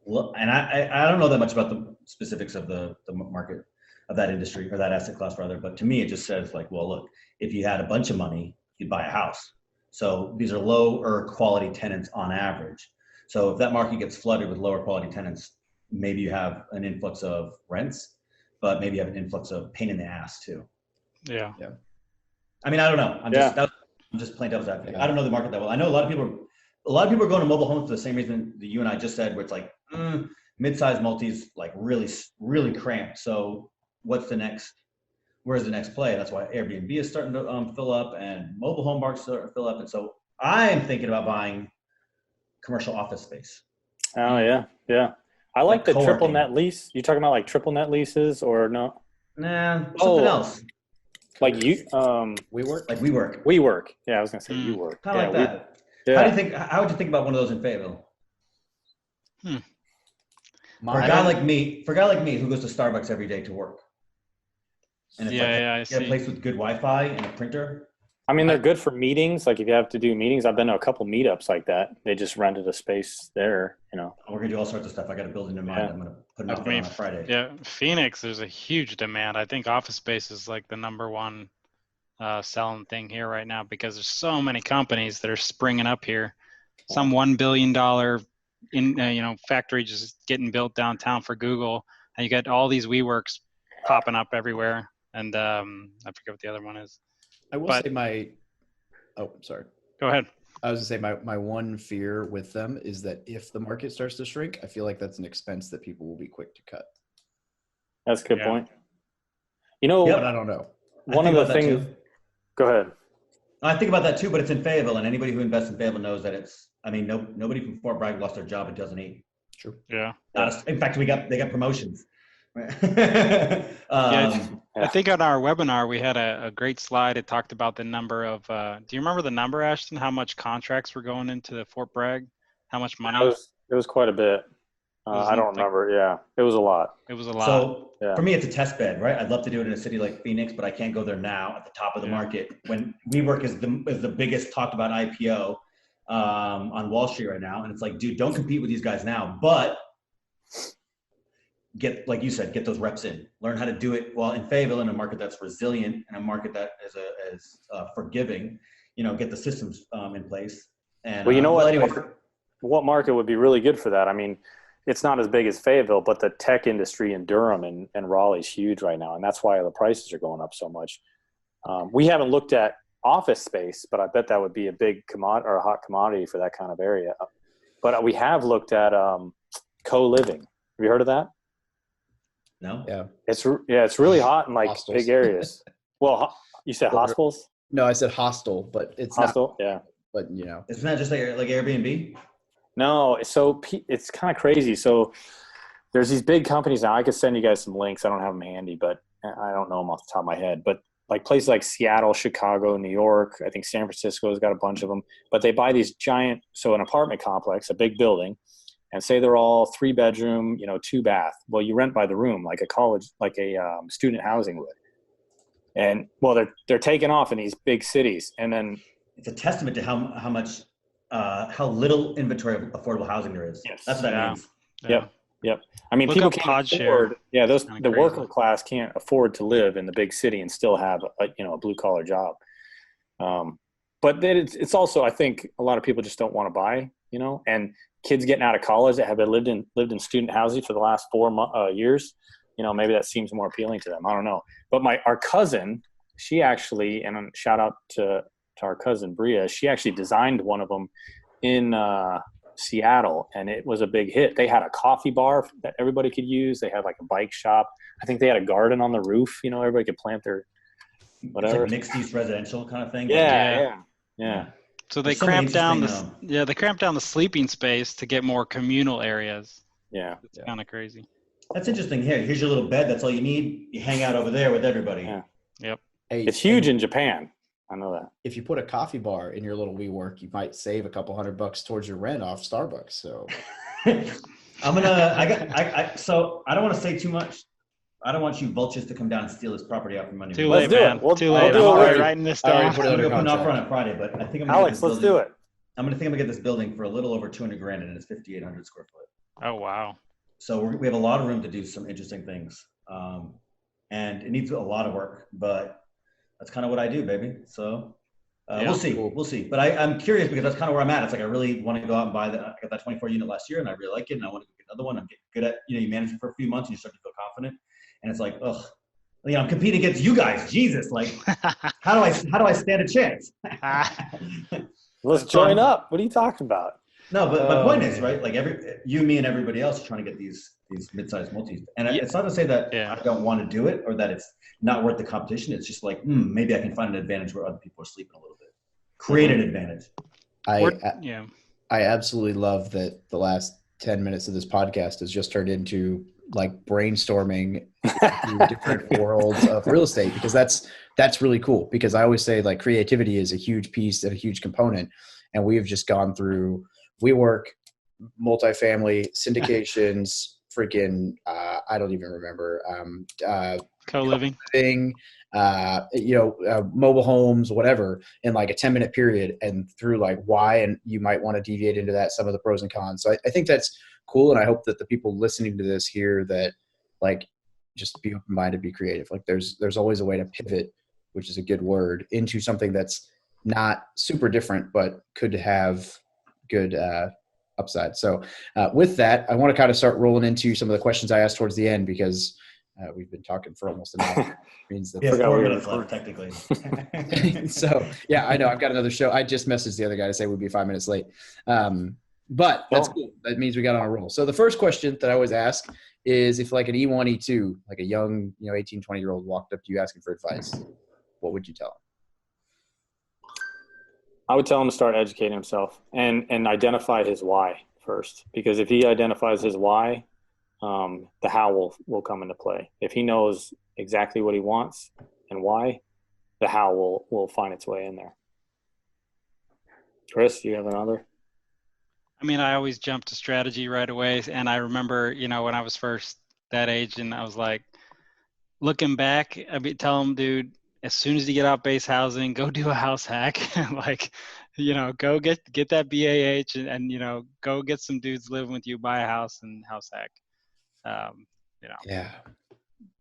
and I don't know that much about the specifics of the market of that industry or that asset class rather, but to me it just says like, well, look, if you had a bunch of money, you'd buy a house. So these are lower quality tenants on average. So if that market gets flooded with lower quality tenants, maybe you have an influx of rents, but maybe you have an influx of pain in the ass too. Yeah. I mean, I don't know. I'm just playing devil's advocate. I don't know the market that well. I know a lot of people are going to mobile homes for the same reason that you and I just said, where it's like mid-sized multis, like really, really cramped. So where's the next play? That's why Airbnb is starting to fill up and mobile home parks starting to fill up. And so I am thinking about buying commercial office space. Oh yeah. Yeah. I like the triple net lease. You talking about like triple net leases or no? Nah, something else. Like WeWork? Like WeWork. WeWork. Yeah, I was going to say WeWork. Kind of like that. Yeah. How would you think about one of those in Fayetteville? For a guy like me who goes to Starbucks every day to work. And it's I see. A place with good Wi-Fi and a printer. I mean, they're good for meetings. Like if you have to do meetings, I've been to a couple meetups like that. They just rented a space there, We're going to do all sorts of stuff. I got a building in mind. I'm going to put it on Friday. Yeah. Phoenix, there's a huge demand. I think office space is like the number one selling thing here right now because there's so many companies that are springing up here. Some $1 billion factory just getting built downtown for Google, and you got all these WeWorks popping up everywhere. And I forget what the other one is. I will say sorry. Go ahead. I was gonna say my one fear with them is that if the market starts to shrink, I feel like that's an expense that people will be quick to cut. That's a good point. But I don't know. One of the things. Go ahead. I think about that too, but it's in Fayetteville, and anybody who invests in Fayetteville knows that it's. I mean, nobody from Fort Bragg lost their job in 2008. True. Yeah. In fact, they got promotions. I think on our webinar we had a great slide. It talked about the number of. Do you remember the number, Ashton? How much contracts were going into the Fort Bragg? How much money? It was quite a bit. I don't remember. Yeah, it was a lot. It was a lot. So for me, it's a test bed, right? I'd love to do it in a city like Phoenix, but I can't go there now at the top of the market when WeWork is the biggest talked about IPO on Wall Street right now. And it's like, dude, don't compete with these guys now, but get, like you said, get those reps in, learn how to do it while in Fayetteville, in a market that's resilient and a market that is forgiving, get the systems in place. And well, what market would be really good for that? I mean, it's not as big as Fayetteville, but the tech industry in Durham and Raleigh is huge right now, and that's why the prices are going up so much. We haven't looked at office space, but I bet that would be a big commodity or a hot commodity for that kind of area. But we have looked at co-living. Have you heard of that? No. Yeah. It's really hot in like Hostels. big areas. Well, you said hostels? No, I said hostel, but it's Hostel? not. Yeah. But you know, Isn't that just like Airbnb? No, so it's kind of crazy. So there's these big companies now. I could send you guys some links. I don't have them handy, but I don't know them off the top of my head. But like places like Seattle, Chicago, New York, I think San Francisco's got a bunch of them. But they buy these giant, so an apartment complex, a big building, and say they're all 3-bedroom, 2-bath. Well, you rent by the room like a college, like a student housing would. And well, they're taking off in these big cities, and then It's a testament to how little inventory of affordable housing there is. Yes. That's what that means. Yep. I mean, Look people up can't PodShare. afford. Yeah, the kinda working crazy. class can't afford to live in the big city and still have a blue collar job. But then it's also, I think a lot of people just don't want to buy. And kids getting out of college that have lived in student housing for the last 4 years. Maybe that seems more appealing to them. I don't know. But our cousin, she actually, and shout out to our cousin Bria, she actually designed one of them in Seattle, and it was a big hit. They had a coffee bar that everybody could use. They had like a bike shop. I think they had a garden on the roof. Everybody could plant their whatever. It's like mixed-use residential kind of thing. Yeah. So they There's so many cramped down interesting, they cramped down the sleeping space to get more communal areas. Yeah. It's kind of crazy. That's interesting. Here's your little bed. That's all you need. You hang out over there with everybody. Yeah. Yep. hey, It's huge in Japan. I know that. if you put a coffee bar in your little WeWork, you might save a couple $100 towards your rent off Starbucks. So So I don't want to say too much. I don't want you vultures to come down and steal this property out from under Too me. late, do it. man. We'll Too late. do I'm it already with you. writing this I already down. put it I'm under gonna put an offer on contract. it Friday, but I think I'm gonna Alex, get this let's do building- it. I'm gonna get this building for a little over $200,000, and it's 5,800 square foot. Oh wow. So we have a lot of room to do some interesting things, and it needs a lot of work, but that's kind of what I do, baby. So we'll see. But I'm curious because that's kind of where I'm at. It's like I really want to go out and buy that. I got that 24 unit last year, and I really like it, and I want to get another one. I'm getting good at you manage it for a few months, and you start to feel confident, and it's like, ugh. I'm competing against you guys. Jesus, like, how do I stand a chance? Let's join up. What are you talking about? No, but my point is, right? Like you, me, and everybody else are trying to get these mid-sized multis, and it's not to say that I don't want to do it or that it's not worth the competition. It's just like maybe I can find an advantage where other people are sleeping a little bit. Create an advantage. I absolutely love that the last 10 minutes of this podcast has just turned into like brainstorming different worlds of real estate, because that's really cool, because I always say like creativity is a huge piece and a huge component. And we have just gone through WeWork, multifamily, syndications, freaking, I don't even remember, Co-living. Mobile homes, whatever, in like a 10-minute period, and through like why, and you might want to deviate into that, some of the pros and cons. So I think that's cool. And I hope that the people listening to this hear that, like, just be open-minded, be creative. Like there's always a way to pivot, which is a good word, into something that's not super different, but could have good upside. So with that, I want to kind of start rolling into some of the questions I asked towards the end, because we've been talking for almost an hour. Means that 4 minutes left, technically. So yeah, I know I've got another show. I just messaged the other guy to say we'd be 5 minutes late. But that's cool. That means we got on a roll. So the first question that I always ask is, if like an E1, E2, like a young, 18, 20-year-old walked up to you asking for advice, what would you tell him? I would tell him to start educating himself and identify his why first, because if he identifies his why, the how will come into play. If he knows exactly what he wants and why, the how will find its way in there. Chris, do you have another? I mean, I always jump to strategy right away. And I remember, when I was first that age, and I was like, looking back, I'd be telling him, dude, as soon as you get out base housing, go do a house hack. Like, go get that BAH and go get some dudes living with you, buy a house and house hack. Yeah,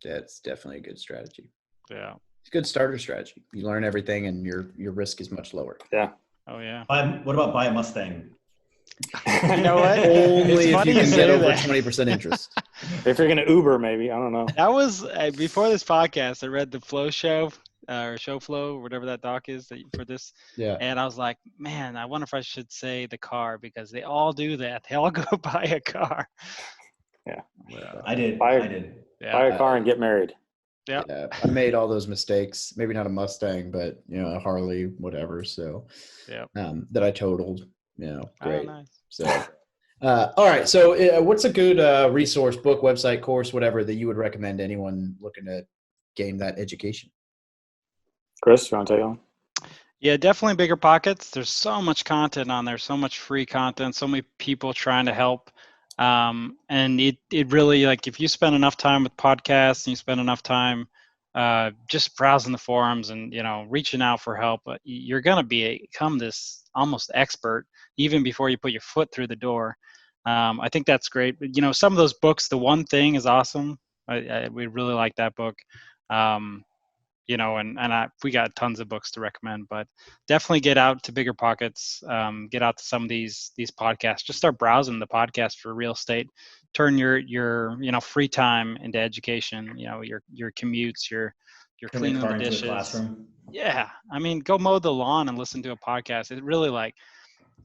that's definitely a good strategy. Yeah. It's a good starter strategy. You learn everything and your risk is much lower. Yeah. Oh yeah. What about buy a Mustang? You know what? Only if funny you you can say get over that. 20% interest. If you're gonna Uber, maybe, I don't know. That was before this podcast. I read the Flow Show or Show Flow, whatever that doc is for this, Yeah. and I was like, man, I wonder if I should say the car because they all do that. They all go buy a car. Yeah. I did. Buy Yeah. a car and get married. Yep. Yeah, I made all those mistakes. Maybe not a Mustang, but a Harley, whatever. So, Yep. that I totaled. Great. Oh, nice. So, all right. So, what's a good resource, book, website, course, whatever that you would recommend to anyone looking to gain that education? Chris, you want to take on? Yeah, definitely Bigger Pockets. There's so much content on there, so much free content, so many people trying to help. And it really, like, if you spend enough time with podcasts and you spend enough time just browsing the forums and reaching out for help, you're gonna become this almost expert even before you put your foot through the door. I think that's great. But, some of those books, The One Thing is awesome. We really like that book. We got tons of books to recommend, but definitely get out to Bigger Pockets, get out to some of these podcasts, just start browsing the podcast for real estate, turn your free time into education, your commutes, your cleaning the dishes. Yeah. I mean, go mow the lawn and listen to a podcast. It really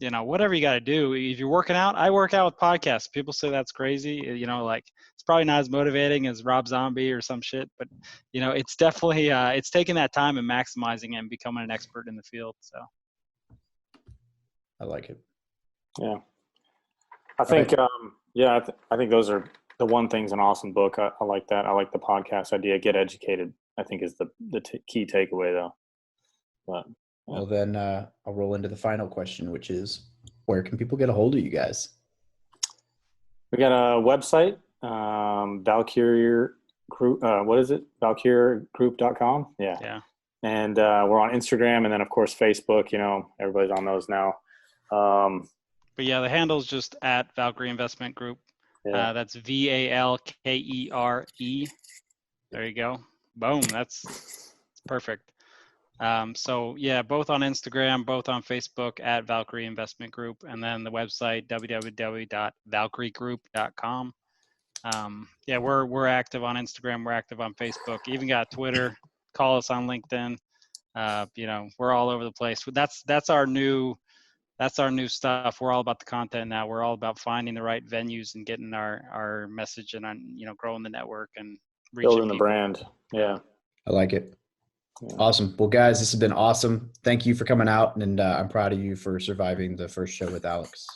whatever you got to do. If you're working out, I work out with podcasts. People say that's crazy. It's probably not as motivating as Rob Zombie or some shit, but it's definitely, it's taking that time and maximizing it and becoming an expert in the field. So. I like it. Yeah. I think, I think those are the One Thing's an awesome book. I like that. I like the podcast idea. Get educated, I think, is the key takeaway though. But, well, then I'll roll into the final question, which is, where can people get a hold of you guys? We got a website, Valkere Group. What is it? ValkereGroup.com. Yeah. Yeah. And we're on Instagram, and then of course Facebook. Everybody's on those now. But yeah, the handle's just at Valkere Investment Group. Yeah. That's VALKERE. There you go. Boom. That's perfect. So yeah, both on Instagram, both on Facebook at Valkere Investment Group, and then the website www.valkeregroup.com. Yeah, we're active on Instagram, we're active on Facebook, even got Twitter. Call us on LinkedIn. We're all over the place. That's our new stuff. We're all about the content now. We're all about finding the right venues and getting our message and growing the network and building the brand. Yeah, I like it. Yeah. Awesome. Well, guys, this has been awesome. Thank you for coming out, and I'm proud of you for surviving the first show with Alex.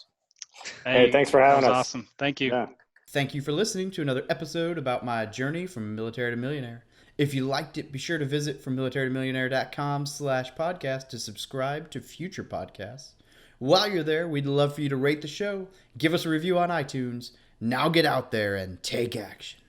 Hey, thanks for having us. Awesome. Thank you. Yeah. Thank you for listening to another episode about my journey from military to millionaire. If you liked it, be sure to visit FromMilitaryToMillionaire.com/podcast to subscribe to future podcasts. While you're there, we'd love for you to rate the show, give us a review on iTunes. Now get out there and take action.